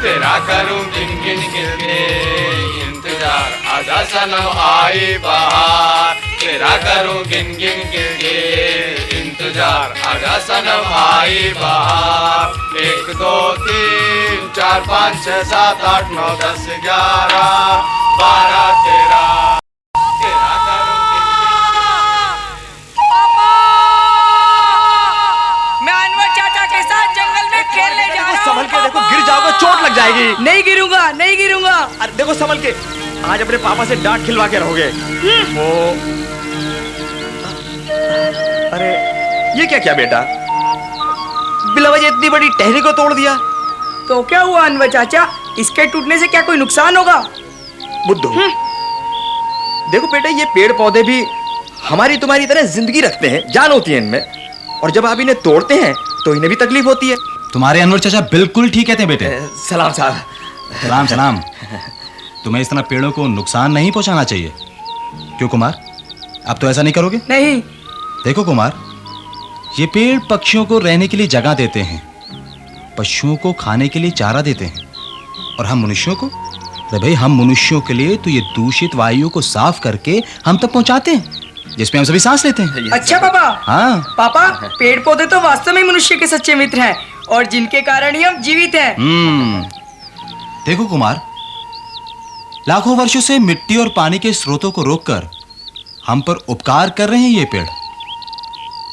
तेरा करूं गिन गिन गिन के इंतजार, आजा सनम आई बहार। तेरा करूं गिन गिन गिन के इंतजार, आजा सनम आई बहार। 1 2 3 4 5 6 7 8 9 10 11 12 13 तेरा करूं गिन मैं अनवर चाचा के साथ जंगल में खेलने जा रहा हूँ। संभल के देखो, गिर जाओगे, चोट लग जाएगी। नहीं गिरूंगा, नहीं गिरूंगा। अरे देखो संभल के, आज अपने पापा से डांट खिलवा के रहोगे। वो अरे ये क्या किया बेटा, बिलवज इतनी बड़ी टहनी को तोड़ दिया। तो क्या हुआ अनवर चाचा, इसके टूटने से क्या कोई नुकसान होगा? बुद्धू देखो बेटा, ये पेड़ पौधे भी हमारी तुम्हारी तरह जिंदगी रखते हैं, जान होती है इनमें, और जब आप इन्हें तोड़ते हैं तो इन्हें भी तकलीफ होती है। तुम्हारे अनवर चाचा बिल्कुल ठीक कहते हैं बेटे। सलाम साहब। सलाम सलाम। तुम्हें इस तरह पेड़ों को नुकसान नहीं पहुंचाना चाहिए। क्यों कुमार, अब तो ऐसा नहीं करोगे? नहीं। देखो कुमार, ये पेड़ पक्षियों को रहने के लिए जगह देते हैं, पशुओं को खाने के लिए चारा देते हैं, और हम मनुष्यों को, अरे भाई हम मनुष्यों के लिए तो ये दूषित वायुओं को साफ करके हम तक पहुंचाते हैं, जिसमें हम सभी सांस लेते हैं। अच्छा पापा। हाँ पापा, पेड़ पौधे तो वास्तव में मनुष्य के सच्चे मित्र हैं, और जिनके कारण ही हम जीवित हैं। देखो कुमार, लाखों वर्षों से मिट्टी और पानी के स्रोतों को रोककर हम पर उपकार कर रहे हैं ये पेड़।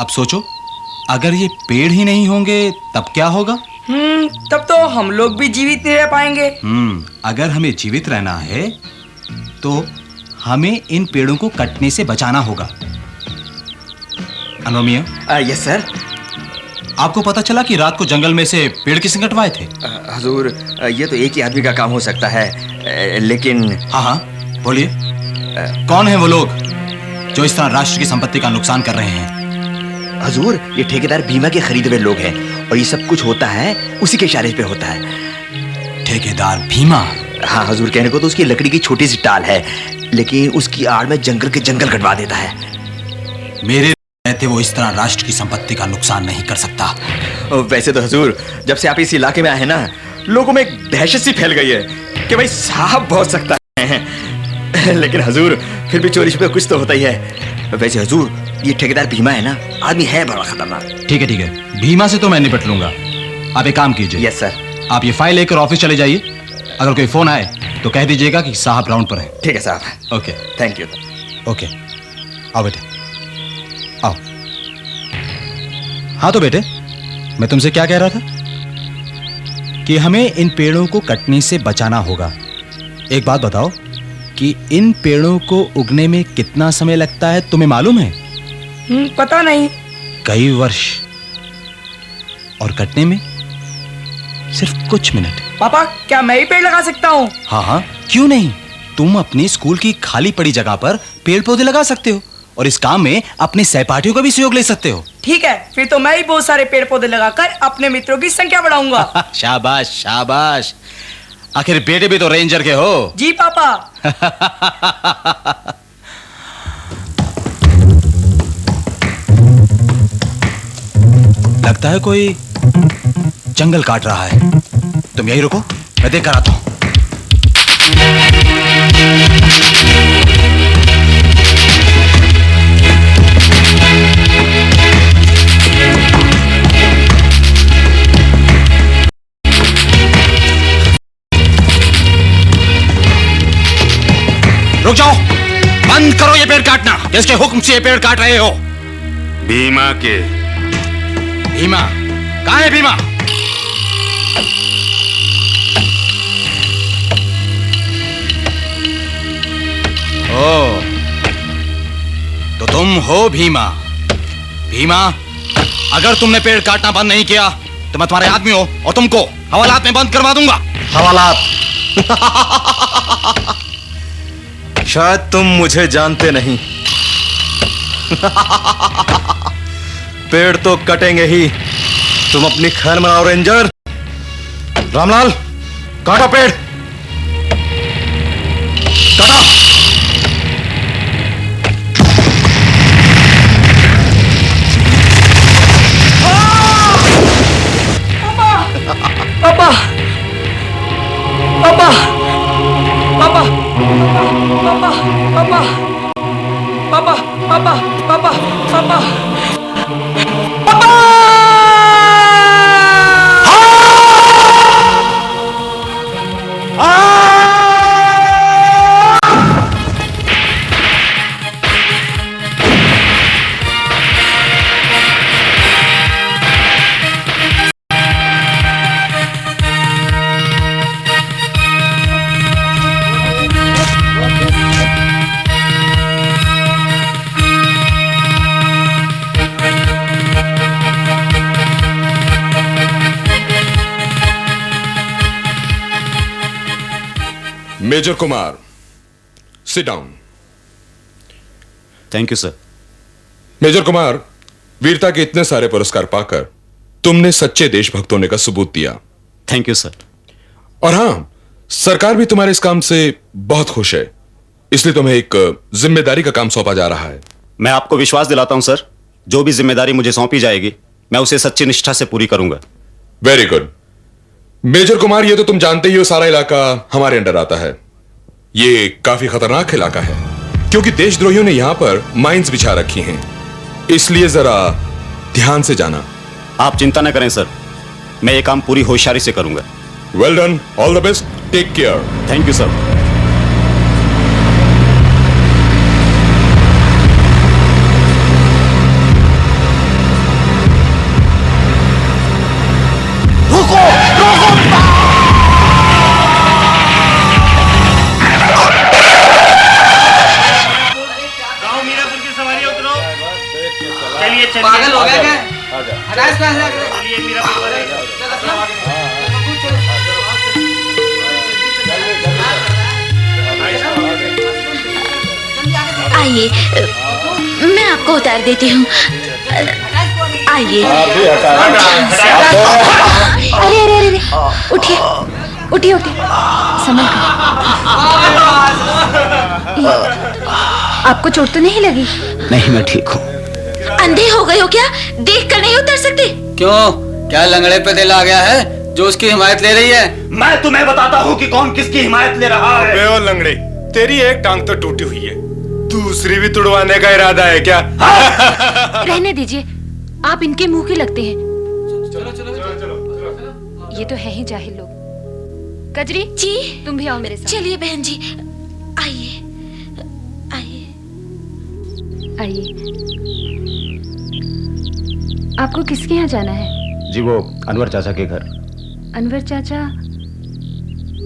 अब सोचो, अगर ये पेड़ ही नहीं होंगे तब क्या होगा? तब तो हम लोग भी जीवित नहीं रह पाएंगे। अगर हमें जीवित रहना है तो हमें इन पेड़ों को कटने से बचाना होगा। अनवर मियां। Yes sir. आपको पता चला कि रात को जंगल में से पेड़ किसने कटवाए थे? हुजूर, ये तो एक ही आदमी का काम हो सकता है, लेकिन हाँ बोलिए, कौन है वो लोग जो इस तरह राष्ट्र की संपत्ति का नुकसान कर रहे हैं? हुजूर, ये ठेकेदार भीमा के खरीदे हुए लोग हैं, और ये सब कुछ होता है उसी के इशारे पे होता है। ठेकेदार भीमा? हाँ हुजूर, कहने को तो उसकी लकड़ी की छोटी सी टाल है, लेकिन उसकी आड़ में जंगल के जंगल कटवा देता है। मेरे रहते वो इस तरह राष्ट्र की संपत्ति का नुकसान नहीं कर सकता। वैसे तो हुजूर, जब से आप इस इलाके में आए ना, लोगों में एक दहशत सी फैल गई है कि भाई साहब बहुत सकता है। लेकिन हुजूर, फिर भी चोरी छुपे कुछ तो होता ही है। वैसे हुजूर, ये ठेकेदार भीमा है ना, आदमी है बड़ा खतरनाक। ठीक है ठीक है, भीमा से तो मैं निपट लूंगा। आप एक काम कीजिए। Yes sir. आप ये फाइल लेकर ऑफिस चले जाइए, अगर कोई फोन आए तो कह दीजिएगा कि साहब ग्राउंड पर हैं। ठीक है साहब। Okay thank you. ओके, आओ बेटे आओ। हाँ तो बेटे, मैं तुमसे क्या कह रहा था कि हमें इन पेड़ों को कटने से बचाना होगा। एक बात बताओ कि इन पेड़ों को उगने में कितना समय लगता है, तुम्हें मालूम है? पता नहीं। कई वर्ष, और कटने में सिर्फ कुछ मिनट। पापा, क्या मैं ही पेड़ लगा सकता हूँ? हाँ हाँ, क्यों नहीं। तुम अपने स्कूल की खाली पड़ी जगह पर पेड़ पौधे लगा सकते हो, और इस काम में अपने सहपाठियों का भी सहयोग ले सकते हो। ठीक है, फिर तो मैं ही बहुत सारे पेड़ पौधे लगाकर अपने मित्रों की संख्या बढ़ाऊंगा। शाबाश शाबाश, आखिर बेटे भी तो रेंजर के हो। जी पापा। लगता है कोई जंगल काट रहा है। तुम यहीं रुको, मैं देख कर आता हूं। रुक जाओ, बंद करो ये पेड़ काटना। किसके हुक्म से ये पेड़ काट रहे हो? भीमा के। भीमा? कहाँ है भीमा? ओ, तो तुम हो भीमा। भीमा, अगर तुमने पेड़ काटना बंद नहीं किया तो मैं तुम्हारे आदमी हो और तुमको हवालात में बंद करवा दूंगा। हवालात? शायद तुम मुझे जानते नहीं। पेड़ तो कटेंगे ही, तुम अपनी खैर मनाओ रेंजर। रामलाल, काटो पेड़, काटो। पापा, पापा, पापा, पापा, पापा, पापा, पापा, पापा, पापा, पापा। Major Kumar, sit down. Thank you sir. Major Kumar, वीरता के इतने सारे पुरस्कार पाकर तुमने सच्चे देशभक्त होने का सबूत दिया। Thank you sir. और हां, सरकार भी तुम्हारे इस काम से बहुत खुश है, इसलिए तुम्हें एक जिम्मेदारी का काम सौंपा जा रहा है। मैं आपको विश्वास दिलाता हूं सर, जो भी जिम्मेदारी मुझे सौंपी जाएगी मैं उसे सच्ची निष्ठा से पूरी करूंगा। Very good. मेजर कुमार, ये तो तुम जानते ही हो, सारा इलाका हमारे अंडर आता है। ये काफी खतरनाक इलाका है क्योंकि देशद्रोहियों ने यहां पर माइंस बिछा रखी हैं, इसलिए जरा ध्यान से जाना। आप चिंता न करें सर, मैं ये काम पूरी होशियारी से करूंगा। Well done, all the best, take care. Thank you sir. पागल हो गया क्या? हटा इसको ऐसे। आइए, मैं आपको उतार देती हूँ। आइए। अरे अरे अरे, उठिए उठिए उठिए, संभल कर। आपको चोट तो नहीं लगी? नहीं, मैं ठीक हूँ। अंधे हो गए हो क्या? देख कर नहीं उतर सकते? क्यों, क्या लंगड़े पे दिल आ गया है जो उसकी हिमायत ले रही है? मैं तुम्हें बताता हूँ कि कौन किसकी हिमायत ले रहा है। बे ओ लंगड़े, तेरी एक टांग तो टूटी हुई है, दूसरी भी तुड़वाने का इरादा है क्या? रहने दीजिए, आप इनके मुंह के लगते हैं। ये तो है ही जाहिल लोग। कजरी जी, तुम भी आओ मेरे साथ। चलिए बहन जी, आइए आइए आइए। आपको किसके यहाँ जाना है? जी, वो अनवर चाचा के घर। अनवर चाचा?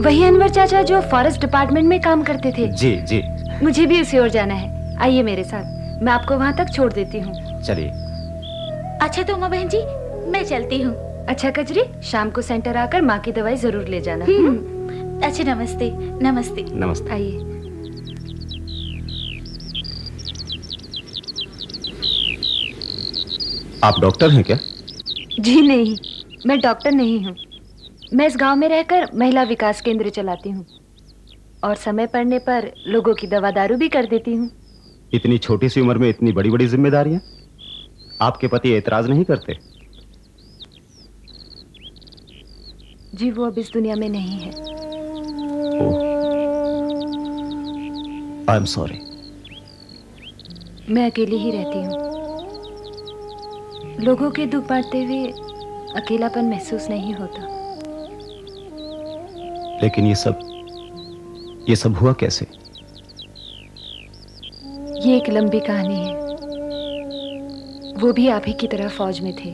वही अनवर चाचा जो फॉरेस्ट डिपार्टमेंट में काम करते थे? जी जी। मुझे भी उसी ओर जाना है, आइए मेरे साथ, मैं आपको वहाँ तक छोड़ देती हूँ। चलिए। अच्छा तो उमा बहन जी, मैं चलती हूँ। अच्छा कजरी, शाम को सेंटर आकर माँ की दवाई जरूर ले जाना। अच्छा, नमस्ते। नमस्ते। नमस्ते। आइए। आप डॉक्टर हैं क्या? जी नहीं, मैं डॉक्टर नहीं हूँ। मैं इस गांव में रहकर महिला विकास केंद्र चलाती हूँ और समय पड़ने पर लोगों की दवा दारू भी कर देती हूँ। इतनी छोटी सी उम्र में इतनी बड़ी बड़ी जिम्मेदारियां? आपके पति एतराज नहीं करते? जी, वो अब इस दुनिया में नहीं है। I am sorry. मैं अकेली ही रहती हूँ। लोगों के दुख बांटते हुए अकेलापन महसूस नहीं होता। लेकिन ये सब हुआ कैसे? ये एक लंबी कहानी है। वो भी आप ही की तरह फौज में थे।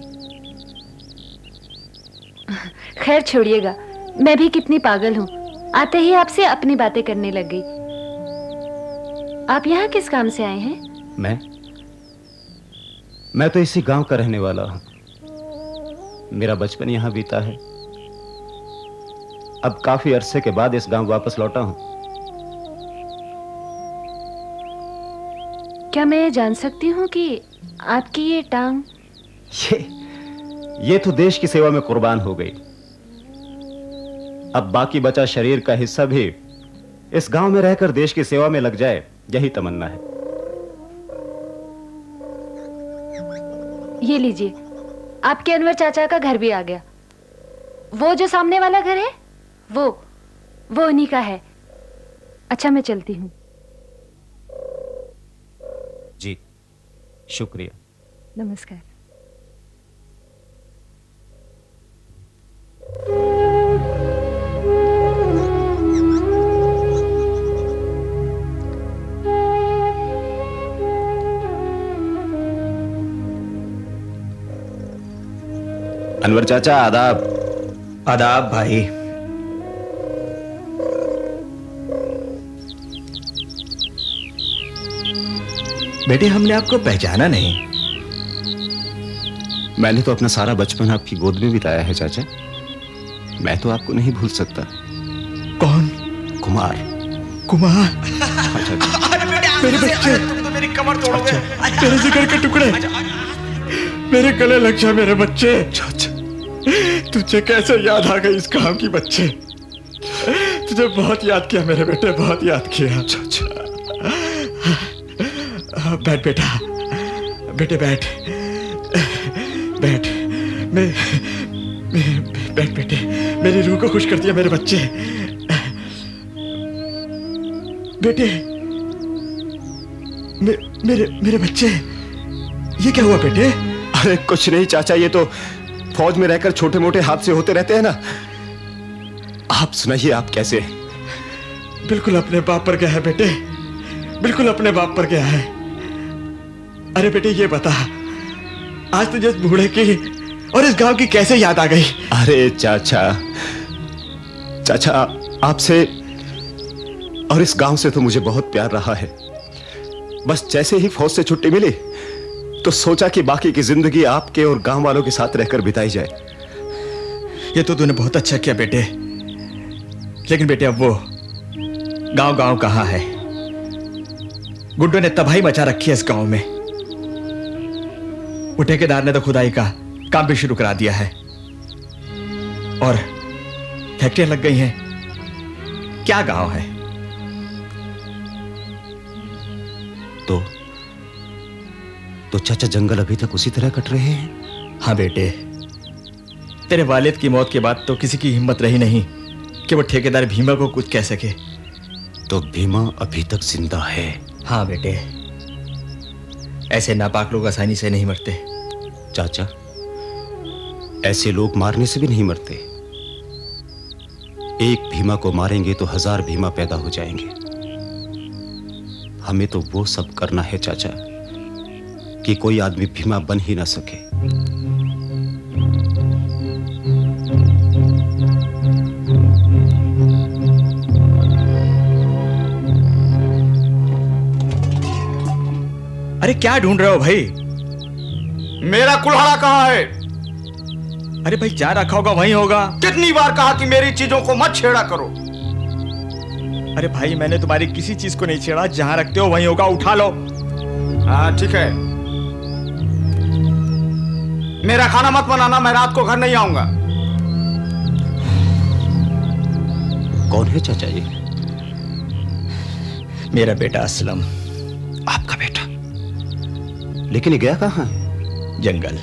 खैर छोड़िएगा, मैं भी कितनी पागल हूँ, आते ही आपसे अपनी बातें करने लग गई। आप यहाँ किस काम से आए हैं? मैं तो इसी गांव का रहने वाला हूँ। मेरा बचपन यहाँ बीता है। अब काफी अरसे के बाद इस गांव वापस लौटा हूँ। क्या मैं ये जान सकती हूँ कि आपकी ये टांग? ये तो देश की सेवा में कुर्बान हो गई। अब बाकी बचा शरीर का हिस्सा भी इस गांव में रहकर देश की सेवा में लग जाए, यही तमन्ना है। ये लीजिए, आपके अनवर चाचा का घर भी आ गया। वो जो सामने वाला घर है वो उन्हीं का है। अच्छा, मैं चलती हूँ। जी शुक्रिया। नमस्कार। अनवर चाचा, आदाब। आदाब भाई। बेटे, हमने आपको पहचाना नहीं। मैंने तो अपना सारा बचपन आपकी गोद में बिताया है चाचा। मैं तो आपको नहीं भूल सकता। कौन? कुमार। कुमार? अच्छा, मेरे बच्चे, तुम तो मेरी कमर तोड़ोगे। मेरे जिगर के टुकड़े, मेरे गले लग जा मेरे बच्चे। तुझे कैसे याद आ गई इस काम की बच्चे? तुझे बहुत याद किया मेरे बेटे, बहुत याद किया। बैठ बेटा, बेटे बैठ बैठ। बैठ बेटे, मेरी रूह को खुश कर दिया मेरे बच्चे। बेटे, मेरे बच्चे, ये क्या हुआ बेटे? अरे कुछ नहीं चाचा, ये तो फौज में रहकर छोटे मोटे हादसे होते रहते हैं ना। आप सुनाइए, आप कैसे? बिल्कुल अपने बाप पर गया है बेटे, बिल्कुल अपने बाप पर गया है। अरे बेटे, ये बता, आज तुझे इस बूढ़े की और इस गांव की कैसे याद आ गई? अरे चाचा, आपसे और इस गांव से तो मुझे बहुत प्यार रहा है। बस जैसे ही फौज से छुट्टी मिली तो सोचा कि बाकी की जिंदगी आपके और गांव वालों के साथ रहकर बिताई जाए। ये तो तूने बहुत अच्छा किया बेटे। लेकिन बेटे, अब वो गांव कहां है? गुड्डू ने तबाही मचा रखी है इस गांव में। वो ठेकेदार ने तो खुदाई का काम भी शुरू करा दिया है और फैक्ट्रियां लग गई हैं। क्या गांव है? तो चाचा, जंगल अभी तक उसी तरह कट रहे हैं? हाँ बेटे, तेरे वालिद की मौत के बाद तो किसी की हिम्मत रही नहीं कि वो ठेकेदार भीमा को कुछ कह सके। तो भीमा अभी तक जिंदा है? हाँ बेटे, ऐसे नापाक लोग आसानी से नहीं मरते। चाचा, ऐसे लोग मारने से भी नहीं मरते। एक भीमा को मारेंगे तो 1000 भीमा पैदा हो जाएंगे। हमें तो वो सब करना है चाचा कि कोई आदमी भीमा बन ही ना सके। अरे क्या ढूंढ रहे हो भाई? मेरा कुल्हाड़ा कहाँ है? अरे भाई, जहाँ रखा होगा वहीं होगा। कितनी बार कहा कि मेरी चीजों को मत छेड़ा करो। अरे भाई, मैंने तुम्हारी किसी चीज को नहीं छेड़ा। जहाँ रखते हो वहीं होगा, उठा लो। हाँ ठीक है, मेरा खाना मत बनाना, मैं रात को घर नहीं आऊंगा। कौन है चाचा ये? मेरा बेटा असलम। आपका बेटा? लेकिन ये गया कहाँ है? जंगल।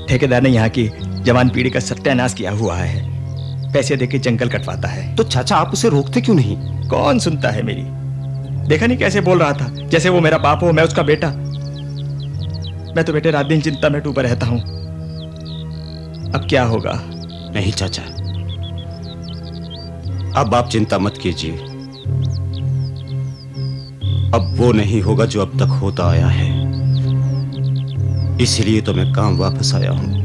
ठेकेदार ने यहाँ की जवान पीढ़ी का सत्यानाश किया हुआ है। पैसे देके जंगल कटवाता है। तो चाचा, आप उसे रोकते क्यों नहीं? कौन सुनता है मेरी? देखा नहीं कैसे बोल रहा था, जैसे वो मेरा बाप हो, मैं उसका बेटा। मैं तो बेटे रात दिन चिंता में डूबा रहता हूं। अब क्या होगा? नहीं चाचा, अब आप चिंता मत कीजिए। अब वो नहीं होगा जो अब तक होता आया है। इसीलिए तो मैं काम वापस आया हूं।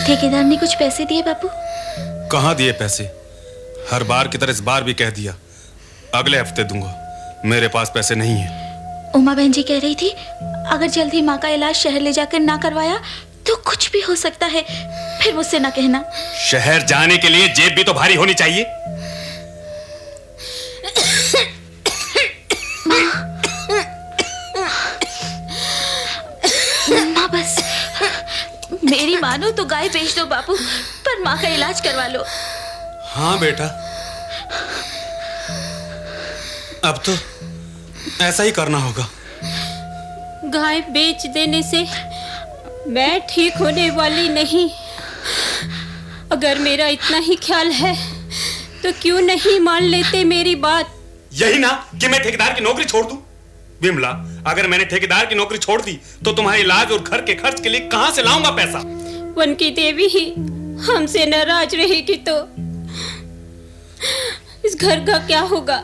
ठेकेदार ने कुछ पैसे दिए बापू? कहाँ दिए पैसे? हर बार की तरह इस बार भी कह दिया अगले हफ्ते दूंगा। मेरे पास पैसे नहीं है। उमा बहन जी कह रही थी अगर जल्दी माँ का इलाज शहर ले जाकर ना करवाया तो कुछ भी हो सकता है। फिर मुझसे ना कहना। शहर जाने के लिए जेब भी तो भारी होनी चाहिए। माँ बस मेरी मानो तो गाय बेच दो बापू, पर माँ का इलाज करवा लो। हाँ बेटा, अब तो ऐसा ही करना होगा। गाय बेच देने से मैं ठीक होने वाली नहीं। अगर मेरा इतना ही ख्याल है तो क्यों नहीं मान लेते मेरी बात? यही ना कि मैं ठेकेदार की नौकरी छोड़ दूं। विमला, अगर मैंने ठेकेदार की नौकरी छोड़ दी तो तुम्हारे इलाज और घर के खर्च के लिए कहां से लाऊंगा पैसा? वनकी देवी ही हमसे नाराज रहेगी तो इस घर का क्या होगा?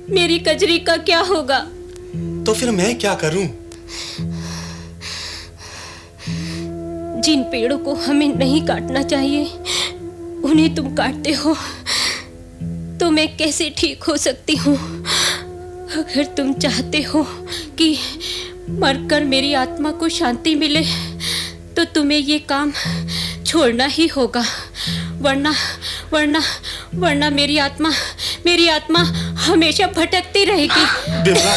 मेरी कजरी का क्या होगा? तो फिर मैं क्या करूं? जिन पेड़ों को हमें नहीं काटना चाहिए उन्हें तुम काटते हो तो मैं कैसे ठीक हो सकती हूँ? अगर तुम चाहते हो कि मरकर मेरी आत्मा को शांति मिले तो तुम्हें ये काम छोड़ना ही होगा, वरना वरना वरना मेरी आत्मा हमेशा भटकती रहेगी। बिमला,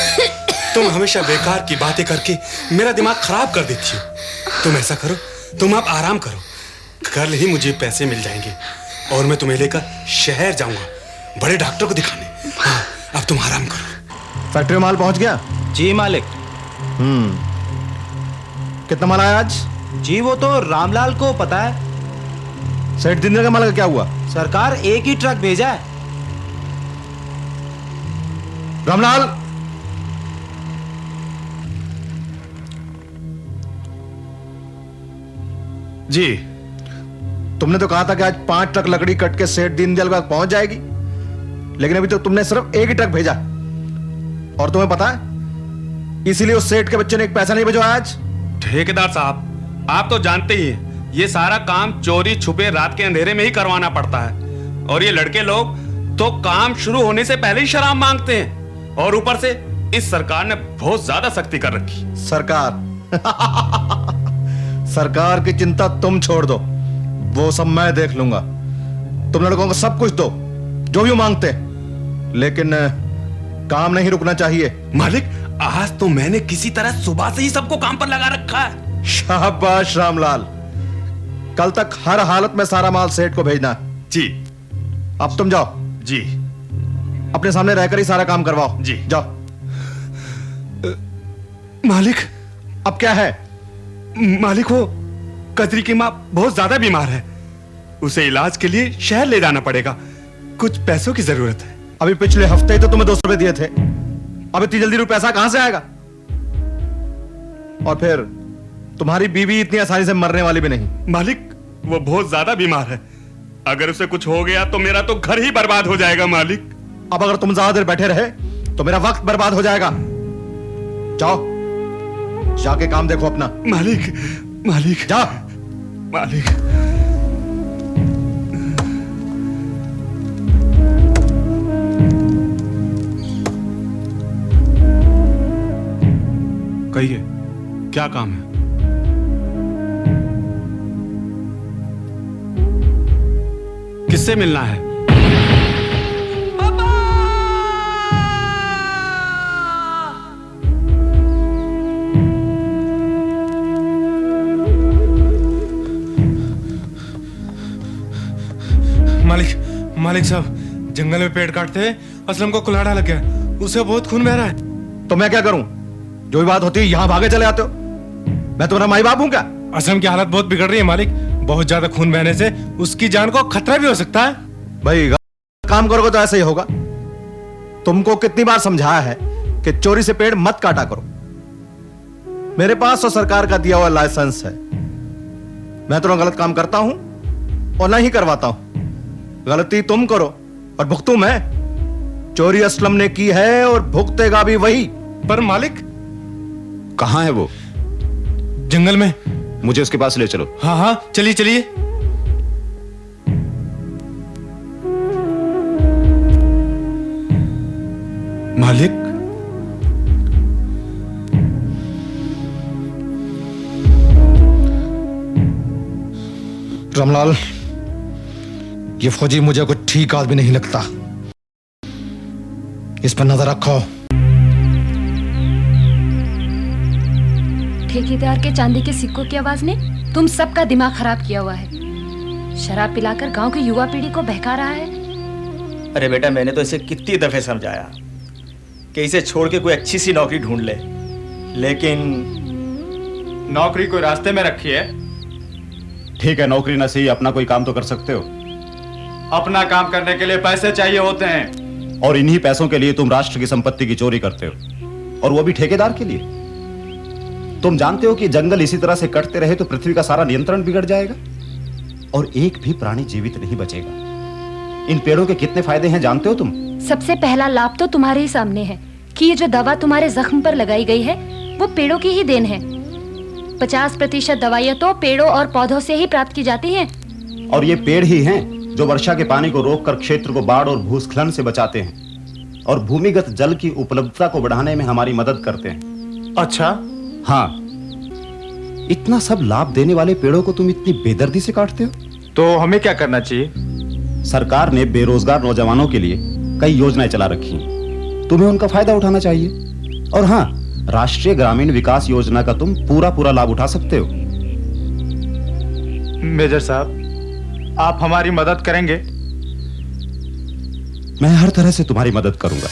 तुम हमेशा बेकार की बातें करके मेरा दिमाग खराब कर देती हो। तुम ऐसा करो, तुम आप आराम करो। कल ही मुझे पैसे मिल जाएंगे और मैं तुम्हें लेकर शहर जाऊंगा बड़े डॉक्टर को दिखाने। हाँ, अब तुम आराम करो। फैक्ट्री में माल पहुंच गया? जी मालिक। कितना माल आया आज? जी वो तो रामलाल को पता है। सेठ दिन का माल का क्या हुआ? सरकार एक ही ट्रक भेजा है। रामलाल, जी तुमने तो कहा था कि आज 5 ट्रक लकड़ी कट के सेठ दीनदयाल के पास पहुंच जाएगी, लेकिन अभी तो तुमने सिर्फ एक ही ट्रक भेजा। और तुम्हें पता है इसीलिए उस सेठ के बच्चे ने एक पैसा नहीं भेजा आज। ठेकेदार साहब, आप तो जानते ही हैं ये सारा काम चोरी छुपे रात के अंधेरे में ही करवाना पड़ता है। और ये लड़के लोग तो काम शुरू होने से पहले ही शराब मांगते हैं। और ऊपर से इस सरकार ने बहुत ज्यादा सख्ती कर रखी। सरकार सरकार की चिंता तुम छोड़ दो, वो सब मैं देख लूंगा। तुम लड़कों को सब कुछ दो जो भी मांगते, लेकिन काम नहीं रुकना चाहिए। मालिक, आज तो मैंने किसी तरह सुबह से ही सबको काम पर लगा रखा है। शाबाश रामलाल, कल तक हर हालत में सारा माल सेठ को भेजना। जी। अब तुम जाओ। जी। अपने सामने रहकर ही सारा काम करवाओ। जी। जाओ। मालिक, अब क्या है? मालिक, वो कजरी की माँ बहुत ज्यादा बीमार है। उसे इलाज के लिए शहर ले जाना पड़ेगा। कुछ पैसों की जरूरत है। अभी पिछले हफ्ते ही तो तुम्हें 200 रुपए दिए थे। अब इतनी जल्दी पैसा कहां से आएगा? और फिर तुम्हारी बीवी इतनी आसानी से मरने वाली भी नहीं। मालिक, वो बहुत ज्यादा बीमार है। अगर उसे कुछ हो गया तो मेरा तो घर ही बर्बाद हो जाएगा मालिक। अब अगर तुम ज्यादा देर बैठे रहे तो मेरा वक्त बर्बाद हो जाएगा। जाओ, जाके काम देखो अपना। मालिक, मालिक, जा। मालिक, कहिए, क्या काम है? किससे मिलना है? मालिक साहब, जंगल में पेड़ काटते हैं, असलम को कुल्हाड़ा लग गया, उसे बहुत खून बह रहा है। तो मैं क्या करूं? जो भी बात होती है यहां भागे चले आते हो। मैं तुम्हारा माई बाप हूं क्या? असलम की हालत बहुत बिगड़ रही है मालिक। बहुत ज्यादा खून बहने से उसकी जान को खतरा भी हो सकता है। भाई काम करोगे तो ऐसा ही होगा। तुमको कितनी बार समझाया है कि चोरी से पेड़ मत काटा करो। मेरे पास तो सरकार का दिया हुआ लाइसेंस है। मैं तो गलत काम करता हूं और नहीं करवाता हूं। गलती तुम करो और भुगतू मैं। चोरी असलम ने की है और भुगतेगा भी वही। पर मालिक, कहां है वो? जंगल में। मुझे उसके पास ले चलो। हाँ हाँ, चलिए चलिए। मालिक, रामलाल, ये फौजी मुझे कोई ठीक आदमी नहीं लगता। इस पर नजर रखो। ठेकेदार के चांदी के सिक्कों की आवाज ने तुम सबका दिमाग खराब किया हुआ है। शराब पिलाकर गांव की युवा पीढ़ी को बहका रहा है। अरे बेटा, मैंने तो इसे कितनी दफे समझाया कि इसे छोड़ के कोई अच्छी सी नौकरी ढूंढ ले, लेकिन नौकरी कोई रास्ते में रखी है? ठीक है, नौकरी ना सही, अपना कोई काम तो कर सकते हो। अपना काम करने के लिए पैसे चाहिए होते हैं, और इन्हीं पैसों के लिए तुम राष्ट्र की संपत्ति की चोरी करते हो, और वो भी ठेकेदार के लिए। तुम जानते हो कि जंगल इसी तरह से कटते रहे तो पृथ्वी का सारा नियंत्रण बिगड़ जाएगा और एक भी प्राणी जीवित नहीं बचेगा। इन पेड़ों के कितने फायदे हैं जानते हो तुम? सबसे पहला लाभ तो तुम्हारे ही सामने है कि ये जो दवा तुम्हारे जख्म पर लगाई गई है वो पेड़ों की ही देन है। 50% दवाइयाँ तो पेड़ों और पौधों से ही प्राप्त की जाती हैं। और ये पेड़ ही हैं जो वर्षा के पानी को रोककर क्षेत्र को बाढ़ और भूस्खलन से बचाते हैं और भूमिगत जल की उपलब्धता को बढ़ाने में हमारी मदद करते हैं। अच्छा? हाँ। इतना सब लाभ देने वाले पेड़ों को तुम इतनी बेदर्दी से काटते हो? तो हमें क्या करना चाहिए? सरकार ने बेरोजगार नौजवानों के लिए कई योजनाएं चला रखी हैं। तुम्हें उनका फायदा उठाना चाहिए। और हाँ, राष्ट्रीय ग्रामीण विकास योजना का तुम पूरा लाभ उठा सकते हो। मेजर साहब, आप हमारी मदद करेंगे? मैं हर तरह से तुम्हारी मदद करूंगा।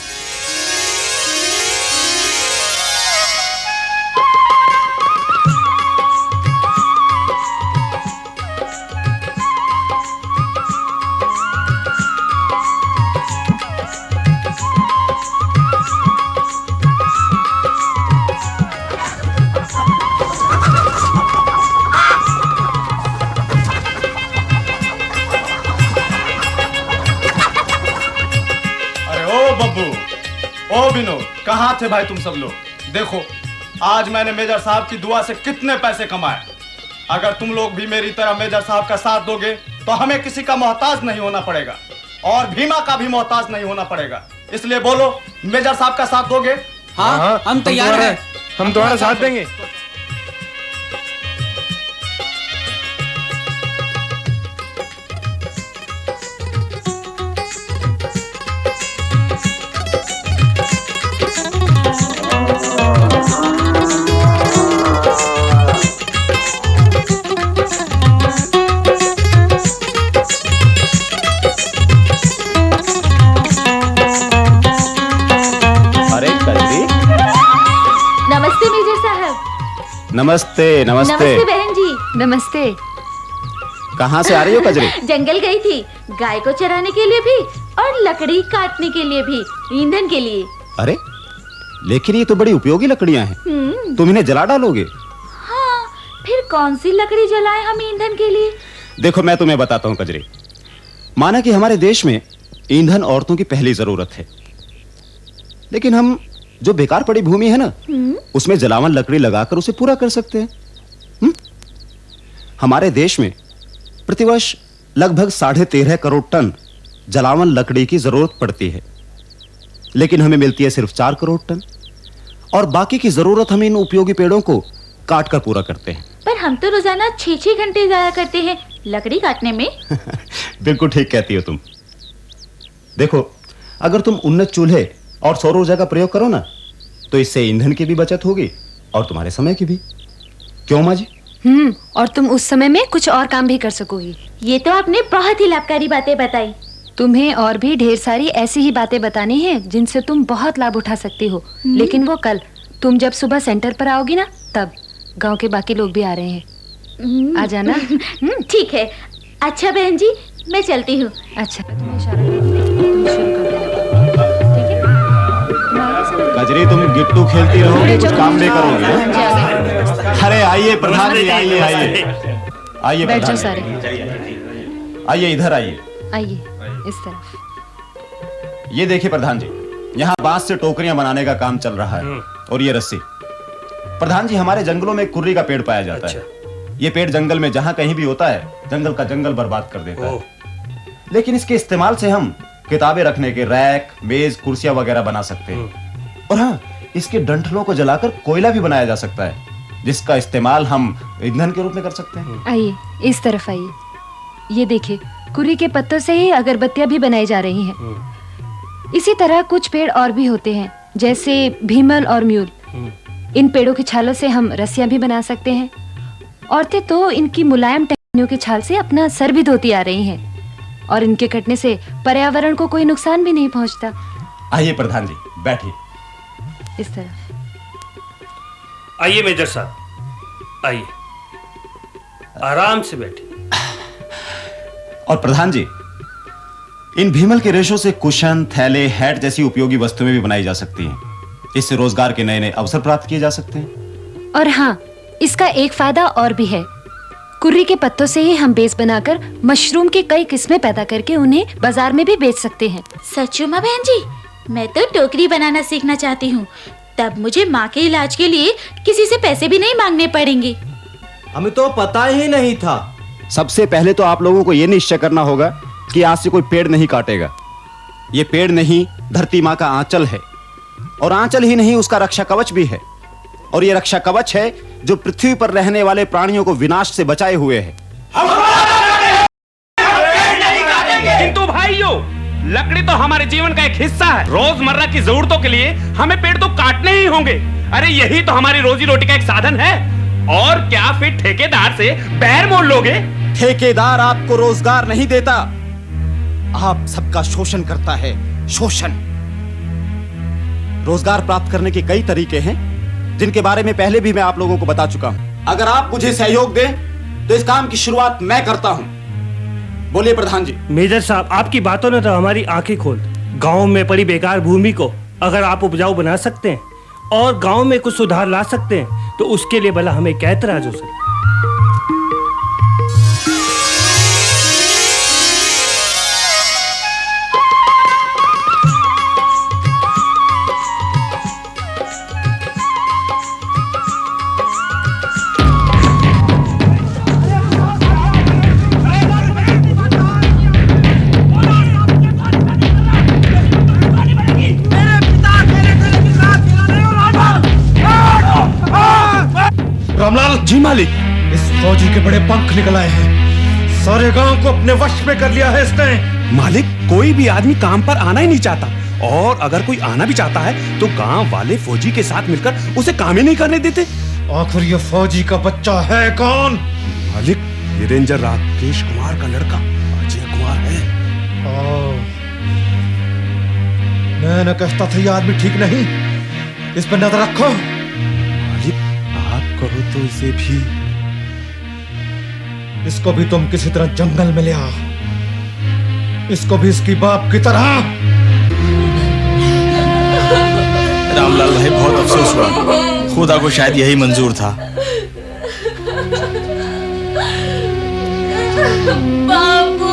कहां थे भाई तुम सब लोग? देखो, आज मैंने मेजर साहब की दुआ से कितने पैसे कमाए। अगर तुम लोग भी मेरी तरह मेजर साहब का साथ दोगे तो हमें किसी का मोहताज नहीं होना पड़ेगा और भीमा का भी मोहताज नहीं होना पड़ेगा। इसलिए बोलो, मेजर साहब का साथ दोगे? हाँ, हम तैयार हैं। हम तुम्हारा साथ देंगे। नमस्ते। नमस्ते बहन जी। नमस्ते। कहाँ से आ रही हो कजरी? जंगल गई थी, गाय को चराने के लिए भी और लकड़ी काटने के लिए भी, ईंधन के लिए। अरे, लेकिन ये तो बड़ी उपयोगी लकड़ियाँ हैं। तुम इन्हें जला डालोगे? हाँ, फिर कौन सी लकड़ी जलाएं हम ईंधन के लिए? देखो, मैं तुम्हें बताता हूँ कजरी। माना कि हमारे देश में ईंधन औरतों की पहली जरूरत है, लेकिन हम जो बेकार पड़ी भूमि है ना, उसमें जलावन लकड़ी लगाकर उसे पूरा कर सकते हैं। हमारे देश में प्रतिवर्ष लगभग 13.5 करोड़ टन जलावन लकड़ी की जरूरत पड़ती है, लेकिन हमें मिलती है सिर्फ 4 करोड़ टन, और बाकी की जरूरत हम इन उपयोगी पेड़ों को काट कर पूरा करते हैं। पर हम तो रोजाना 6-6 घंटे जाया करते हैं लकड़ी काटने में। बिल्कुल ठीक कहती हो तुम। देखो, अगर तुम उन्नत चूल्हे और सौर ऊर्जा का प्रयोग करो ना, तो इससे ईंधन की भी बचत होगी और तुम्हारे समय की भी। क्यों माँ जी? और तुम उस समय में कुछ और काम भी कर सकोगी। ये तो आपने बहुत ही लाभकारी बातें बताई। तुम्हें और भी ढेर सारी ऐसी ही बातें बतानी हैं जिनसे तुम बहुत लाभ उठा सकती हो, लेकिन वो कल। तुम जब सुबह सेंटर पर आओगी ना, तब। गांव के बाकी लोग भी आ रहे हैं, आ जाना। ठीक है। अच्छा बहन जी, मैं चलती हूँ। अच्छा, तुम्हें इशारा करती हूँ, तुम शुरू कर देना। कजरी, तुम गिट्टू खेलती रहोगे, कुछ काम भी करोगे? अरे आइए प्रधान जी, आइए आइए आइए बैठ जाओ प्रधान सारे। जी। आइए इधर आइए। आइए इस तरफ। ये देखिए प्रधान जी, यहाँ बांस से टोकरियां बनाने का काम चल रहा है। और ये रस्सी। प्रधान जी, हमारे जंगलों में कुर्री का पेड़ पाया जाता है। ये पेड़ जंगल में जहां कहीं भी होता है, जंगल का जंगल बर्बाद कर देता है। लेकिन इसके इस्तेमाल से हम किताबें रखने के रैक, मेज, कुर्सियां वगैरह बना सकते हैं। और हाँ, इसके डंठलों को जलाकर कोयला भी बनाया जा सकता है, जिसका इस्तेमाल हम ईंधन के रूप में कर सकते हैं। आइए इस तरफ आइए। ये देखिए, कुर्री के पत्तों से ही अगरबत्तियां भी बनाई जा रही हैं। इसी तरह कुछ पेड़ और भी होते हैं, जैसे भीमल और म्यूल। इन पेड़ों की छालों से हम रस्सियां भी बना सकते हैं। औरतें तो इनकी मुलायम टहनियों की छाल से अपना सर भी धोती आ रही हैं, और इनके कटने से पर्यावरण को कोई नुकसान भी नहीं पहुंचता। आइए प्रधान जी, बैठिए। इस तरह आइए मेजर साहब, आइए, आराम से बैठिए। और प्रधान जी, इन भीमल के रेशों से कुशन, थैले, हैट जैसी उपयोगी वस्तुएं भी बनाई जा सकती हैं। इससे रोजगार के नए नए अवसर प्राप्त किए जा सकते हैं। और हाँ, इसका एक फायदा और भी है। कुर्री के पत्तों से ही हम बेस बनाकर मशरूम की कई किस्में पैदा करके उन्हें बाजार में भी बेच सकते हैं। सचू माँ बहन जी, मैं तो टोकरी बनाना सीखना चाहती हूँ। तब मुझे माँ के इलाज के लिए किसी से पैसे भी नहीं मांगने पड़ेंगे। हमें तो पता ही नहीं था। सबसे पहले तो आप लोगों को यह निश्चय करना होगा कि आज से कोई पेड़ नहीं काटेगा। ये पेड़ नहीं, धरती माँ का आंचल है। और आंचल ही नहीं, उसका रक्षा कवच भी है। और ये रक्षा कवच है जो पृथ्वी पर रहने वाले प्राणियों को विनाश से बचाए हुए है। किंतु भाइयों, लकड़ी तो हमारे जीवन का एक हिस्सा है। रोजमर्रा की जरूरतों के लिए हमें पेड़ तो काटने ही होंगे। अरे यही तो हमारी रोजी रोटी का एक साधन है। और क्या फिर ठेकेदार से बैर मोल लोगे? ठेकेदार आपको रोजगार नहीं देता, आप सबका शोषण करता है। शोषण। रोजगार प्राप्त करने के कई तरीके हैं, जिनके बारे में पहले भी मैं आप लोगों को बता चुका हूं। अगर आप मुझे सहयोग दें तो इस काम की शुरुआत मैं करता हूं। बोलिए प्रधान जी। मेजर साहब, आपकी बातों ने तो हमारी आंखें खोल। गांव में पड़ी बेकार भूमि को अगर आप उपजाऊ बना सकते हैं और गांव में कुछ सुधार ला सकते हैं, तो उसके लिए भला हमें क्या एतराज हो सकता है? रामलाल जी मालिक। इस फौजी के बड़े पंख निकल आए हैं। सारे गांव को अपने वश में कर लिया है इसने। मालिक, कोई भी आदमी काम पर आना ही नहीं चाहता, और अगर कोई आना भी चाहता है तो गांव वाले फौजी के साथ मिलकर उसे काम ही नहीं करने देते। आखिर ये फौजी का बच्चा है कौन? मालिक, ये रेंजर राकेश कुमार का लड़का अजय कुमार है। मैंने कहता था ये आदमी ठीक नहीं, इस पर नजर रखो। मालिक, आप कहो तो इसे भी। इसको भी तुम किसी तरह जंगल में ले आओ, इसको भी इसकी बाप की तरह। रामलाल भाई, बहुत अफसोस हुआ। खुदा को शायद यही मंजूर था। बापू,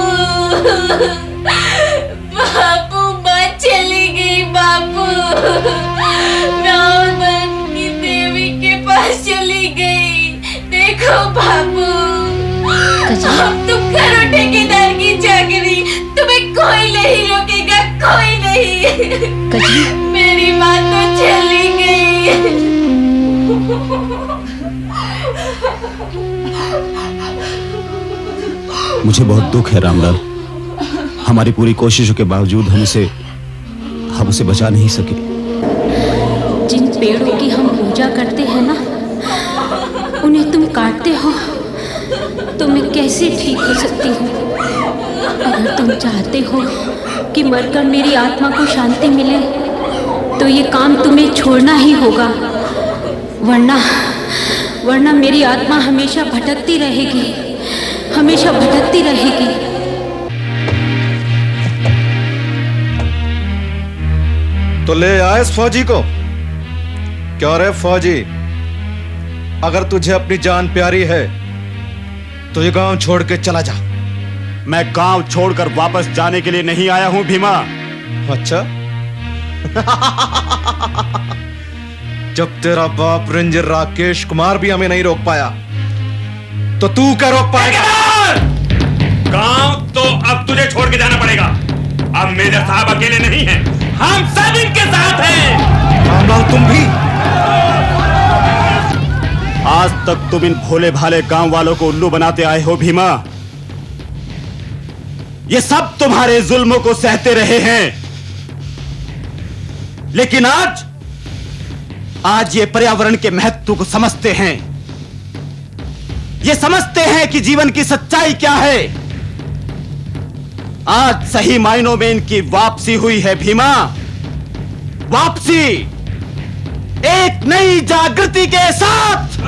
बापू बात चली गई। बापू रावण की देवी के पास चली गई। देखो बापू, अब तुम करो ठेकेदार की चाकरी, तुम्हें कोई नहीं रोकेगा, कोई नहीं। मेरी माँ तो चली गई। मुझे बहुत दुख है रामलाल, हमारी पूरी कोशिशों के बावजूद हम उसे बचा नहीं सके। जिन पेड़ों की हम पूजा करते हैं ना, उन्हें तुम काटते हो तो मैं कैसे ठीक हो सकती हूँ? अगर तुम चाहते हो कि मरकर मेरी आत्मा को शांति मिले, तो ये काम तुम्हें छोड़ना ही होगा, वरना मेरी आत्मा हमेशा भटकती रहेगी, हमेशा भटकती रहेगी। तो ले आए इस फौजी को। क्या रे फौजी, अगर तुझे अपनी जान प्यारी है तो ये गांव छोड़ के चला जा। मैं गांव छोड़कर वापस जाने के लिए नहीं आया हूं भीमा। अच्छा जब तेरा बाप रेंजर राकेश कुमार भी हमें नहीं रोक पाया तो तू क्या रोक पाएगा? गांव तो अब तुझे छोड़ के जाना पड़ेगा। अब मेजर साहब अकेले नहीं हैं, हम सब इनके साथ हैं। रामलाल तुम भी? आज तक तुम इन भोले भाले गांव वालों को उल्लू बनाते आए हो भीमा। ये सब तुम्हारे जुल्मों को सहते रहे हैं, लेकिन आज ये पर्यावरण के महत्व को समझते हैं। ये समझते हैं कि जीवन की सच्चाई क्या है। आज सही मायनों में इनकी वापसी हुई है भीमा। वापसी एक नई जागृति के साथ।